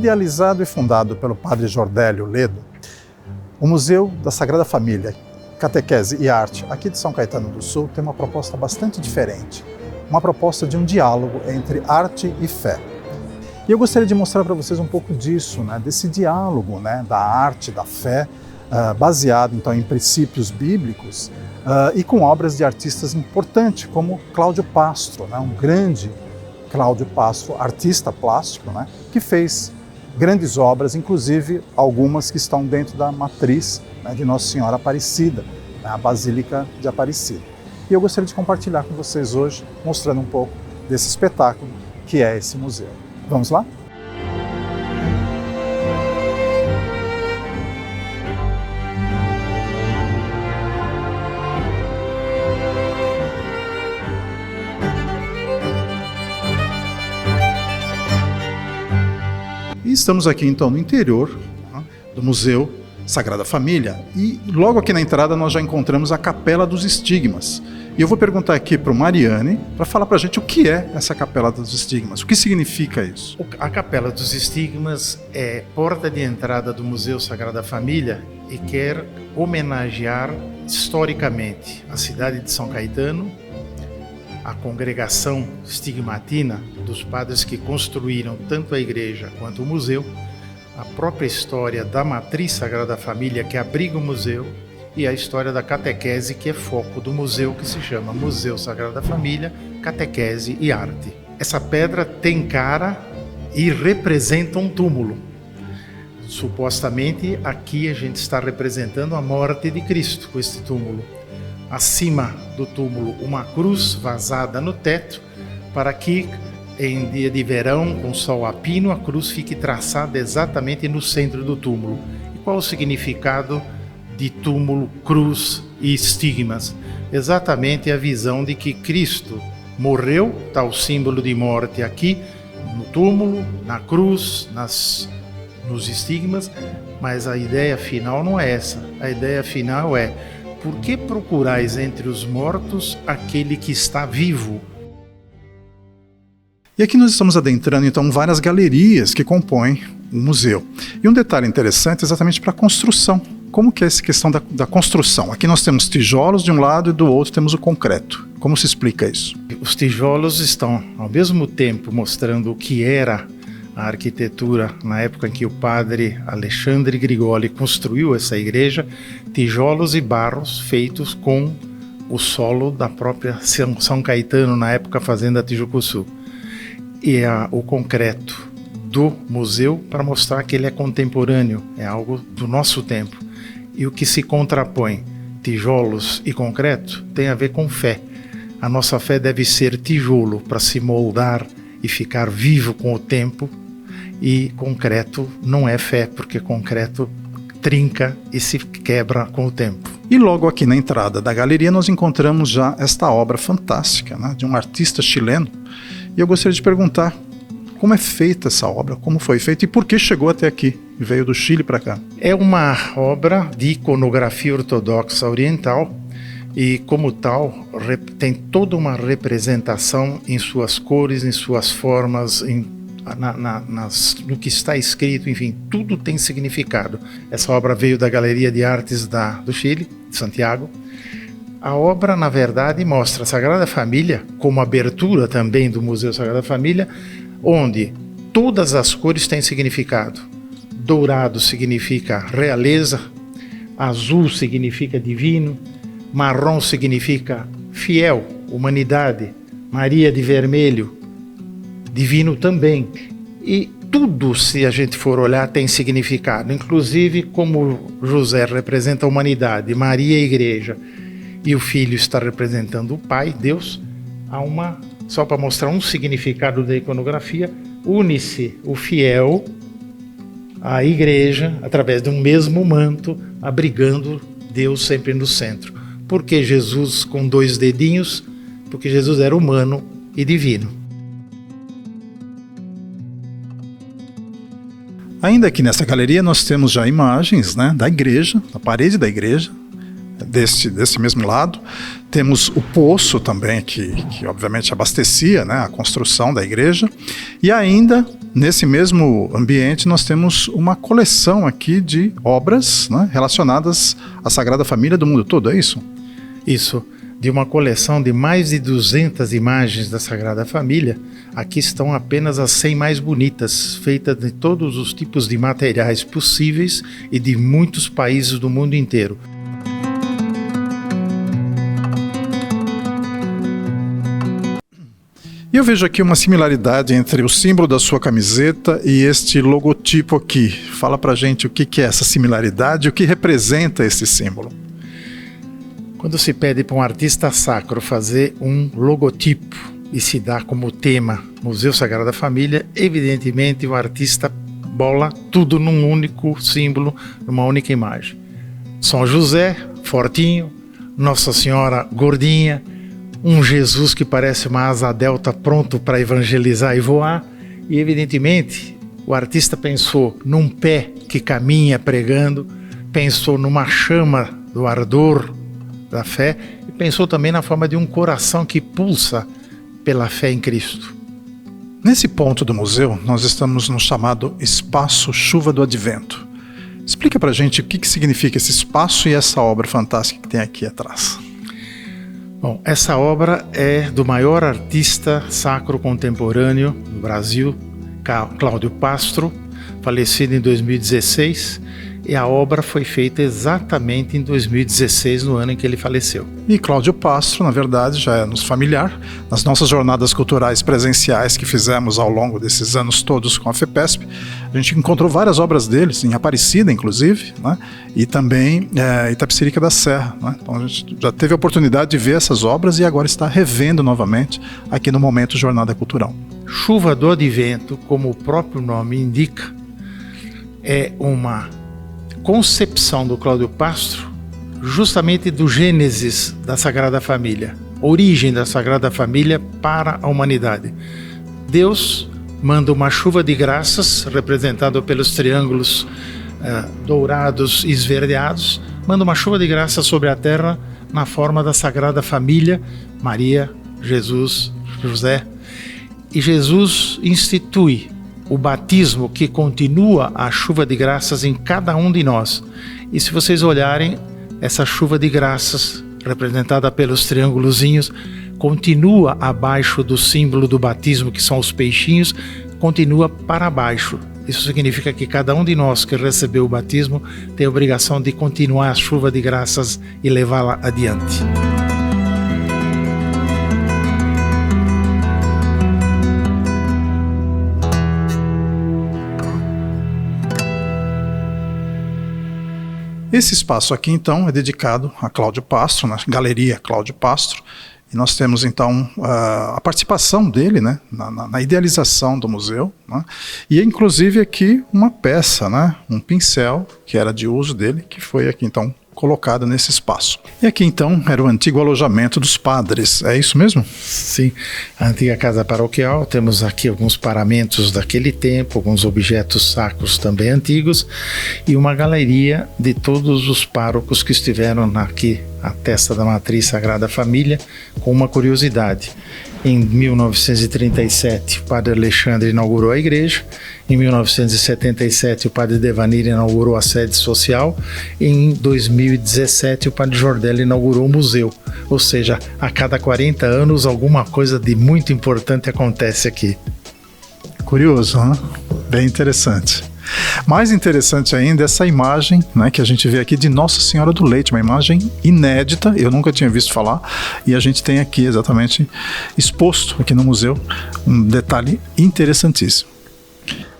Idealizado e fundado pelo padre Jordélio Ledo, o Museu da Sagrada Família, Catequese e Arte, aqui de São Caetano do Sul, tem uma proposta bastante diferente. Uma proposta de um diálogo entre arte e fé. E eu gostaria de mostrar para vocês um pouco disso, desse diálogo da arte, da fé, baseado então em princípios bíblicos e com obras de artistas importantes, como Cláudio Pastro, um grande Cláudio Pastro, artista plástico, que fez grandes obras, inclusive algumas que estão dentro da matriz de Nossa Senhora Aparecida, a Basílica de Aparecida. E eu gostaria de compartilhar com vocês hoje, mostrando um pouco desse espetáculo que é esse museu. Vamos lá? E estamos aqui então no interior do Museu Sagrada Família e logo aqui na entrada nós já encontramos a Capela dos Estigmas. E eu vou perguntar aqui para o Mariane para falar para a gente o que é essa Capela dos Estigmas, o que significa isso? A Capela dos Estigmas é porta de entrada do Museu Sagrada Família e quer homenagear historicamente a cidade de São Caetano, a congregação estigmatina dos padres que construíram tanto a igreja quanto o museu, a própria história da matriz Sagrada Família que abriga o museu e a história da catequese que é foco do museu, que se chama Museu Sagrada Família, Catequese e Arte. Essa pedra tem cara e representa um túmulo. Supostamente aqui a gente está representando a morte de Cristo com este túmulo. Acima do túmulo uma cruz vazada no teto para que em dia de verão, com sol a pino, a cruz fique traçada exatamente no centro do túmulo. E qual o significado de túmulo, cruz e estigmas? Exatamente a visão de que Cristo morreu, está o símbolo de morte aqui, no túmulo, na cruz, nos estigmas, mas a ideia final não é essa. A ideia final é: por que procurais entre os mortos aquele que está vivo? E aqui nós estamos adentrando então várias galerias que compõem o museu. E um detalhe interessante é exatamente para a construção. Como que é essa questão da construção? Aqui nós temos tijolos de um lado e do outro temos o concreto. Como se explica isso? Os tijolos estão ao mesmo tempo mostrando o que era a arquitetura na época em que o padre Alexandre Grigoli construiu essa igreja, tijolos e barros feitos com o solo da própria São Caetano, na época Fazenda Tijucuçu. E o concreto do museu para mostrar que ele é contemporâneo, é algo do nosso tempo. E o que se contrapõe, tijolos e concreto, tem a ver com fé. A nossa fé deve ser tijolo para se moldar e ficar vivo com o tempo, e concreto não é fé, porque concreto trinca e se quebra com o tempo. E logo aqui na entrada da galeria nós encontramos já esta obra fantástica, de um artista chileno. E eu gostaria de perguntar como é feita essa obra, como foi feita e por que chegou até aqui, veio do Chile para cá. É uma obra de iconografia ortodoxa oriental e, como tal, tem toda uma representação em suas cores, em suas formas, no que está escrito, enfim, tudo tem significado. Essa obra veio da Galeria de Artes do Chile, de Santiago. A obra, na verdade, mostra a Sagrada Família como abertura também do Museu Sagrada Família, onde todas as cores têm significado. Dourado significa realeza, azul significa divino, marrom significa fiel, humanidade, Maria de vermelho, divino também. E tudo, se a gente for olhar, tem significado, inclusive como José representa a humanidade, Maria a igreja, e o filho está representando o Pai, Deus. Só para mostrar um significado da iconografia, une-se o fiel à igreja através de um mesmo manto, abrigando Deus sempre no centro. Por que Jesus com 2 dedinhos? Porque Jesus era humano e divino. Ainda aqui nessa galeria nós temos já imagens da igreja, da parede da igreja, desse mesmo lado. Temos o poço também, que obviamente abastecia a construção da igreja. E ainda nesse mesmo ambiente nós temos uma coleção aqui de obras, né, relacionadas à Sagrada Família do mundo todo, é isso? Isso. De uma coleção de mais de 200 imagens da Sagrada Família, aqui estão apenas as 100 mais bonitas, feitas de todos os tipos de materiais possíveis e de muitos países do mundo inteiro. E eu vejo aqui uma similaridade entre o símbolo da sua camiseta e este logotipo aqui. Fala pra gente o que é essa similaridade e o que representa esse símbolo. Quando se pede para um artista sacro fazer um logotipo e se dá como tema Museu Sagrada Família, evidentemente o artista bola tudo num único símbolo, numa única imagem. São José, fortinho, Nossa Senhora, gordinha, um Jesus que parece uma asa delta pronto para evangelizar e voar, e evidentemente o artista pensou num pé que caminha pregando, pensou numa chama do ardor da fé e pensou também na forma de um coração que pulsa pela fé em Cristo. Nesse ponto do museu, nós estamos no chamado Espaço Chuva do Advento. Explica pra gente o que significa esse espaço e essa obra fantástica que tem aqui atrás. Bom, essa obra é do maior artista sacro contemporâneo do Brasil, Cláudio Pastro, falecido em 2016, e a obra foi feita exatamente em 2016, no ano em que ele faleceu. E Cláudio Pastro, na verdade, já é nos familiar. Nas nossas jornadas culturais presenciais que fizemos ao longo desses anos todos com a FEPESP, a gente encontrou várias obras deles, em Aparecida, inclusive, né? E também Itapecerica da Serra, né? Então a gente já teve a oportunidade de ver essas obras e agora está revendo novamente aqui no Momento Jornada Cultural. Chuva do Advento, como o próprio nome indica, é uma concepção do Cláudio Pastro justamente do Gênesis da Sagrada Família, origem da Sagrada Família para a humanidade. Deus manda uma chuva de graças, representada pelos triângulos dourados e esverdeados, manda uma chuva de graças sobre a terra na forma da Sagrada Família, Maria, Jesus, José, e Jesus institui o batismo que continua a chuva de graças em cada um de nós. E se vocês olharem, essa chuva de graças, representada pelos triângulozinhos, continua abaixo do símbolo do batismo, que são os peixinhos, continua para baixo. Isso significa que cada um de nós que recebeu o batismo tem a obrigação de continuar a chuva de graças e levá-la adiante. Esse espaço aqui, então, é dedicado a Cláudio Pastro, na Galeria Cláudio Pastro, e nós temos, então, a participação dele, né, na idealização do museu, né, e, inclusive, aqui uma peça, né, um pincel, que era de uso dele, que foi aqui, então, colocado nesse espaço. E aqui, então, era o antigo alojamento dos padres, é isso mesmo? Sim, a antiga casa paroquial, temos aqui alguns paramentos daquele tempo, alguns objetos sacros também antigos, e uma galeria de todos os párocos que estiveram aqui à testa da Matriz Sagrada Família, com uma curiosidade. Em 1937, o padre Alexandre inaugurou a igreja. Em 1977, o padre Devanir inaugurou a sede social. Em 2017, o padre Jordelli inaugurou o museu. Ou seja, a cada 40 anos, alguma coisa de muito importante acontece aqui. Curioso, né? Bem interessante. Mais interessante ainda essa imagem, né, que a gente vê aqui de Nossa Senhora do Leite, uma imagem inédita, eu nunca tinha visto falar, e a gente tem aqui exatamente exposto aqui no museu um detalhe interessantíssimo.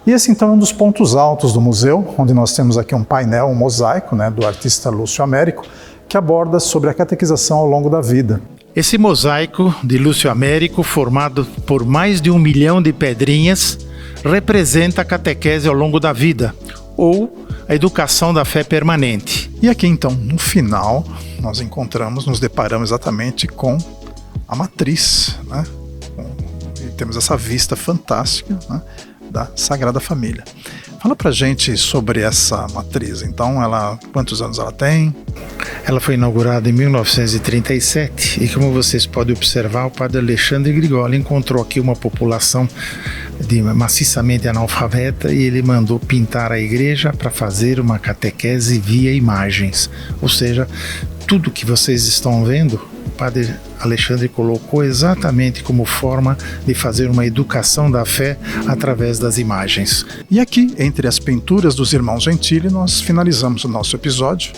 E esse então é um dos pontos altos do museu, onde nós temos aqui um painel, um mosaico, né, do artista Lúcio Américo, que aborda sobre a catequização ao longo da vida. Esse mosaico de Lúcio Américo, formado por mais de 1 milhão de pedrinhas, representa a catequese ao longo da vida, ou a educação da fé permanente. E aqui então, no final, nós nos deparamos exatamente com a matriz, né? E temos essa vista fantástica, né, da Sagrada Família. Fala pra gente sobre essa matriz, então, quantos anos ela tem? Ela foi inaugurada em 1937 e, como vocês podem observar, o padre Alexandre Grigoli encontrou aqui uma população maciçamente analfabeta, e ele mandou pintar a igreja para fazer uma catequese via imagens. Ou seja, tudo que vocês estão vendo, o padre Alexandre colocou exatamente como forma de fazer uma educação da fé através das imagens. E aqui, entre as pinturas dos irmãos Gentili, nós finalizamos o nosso episódio.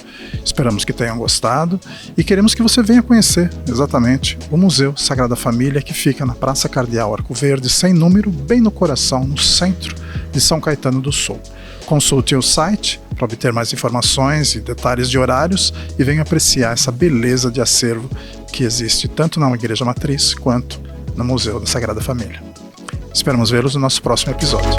Esperamos que tenham gostado e queremos que você venha conhecer exatamente o Museu Sagrada Família, que fica na Praça Cardeal Arco Verde, sem número, bem no coração, no centro de São Caetano do Sul. Consulte o site para obter mais informações e detalhes de horários e venha apreciar essa beleza de acervo que existe tanto na Igreja Matriz quanto no Museu da Sagrada Família. Esperamos vê-los no nosso próximo episódio.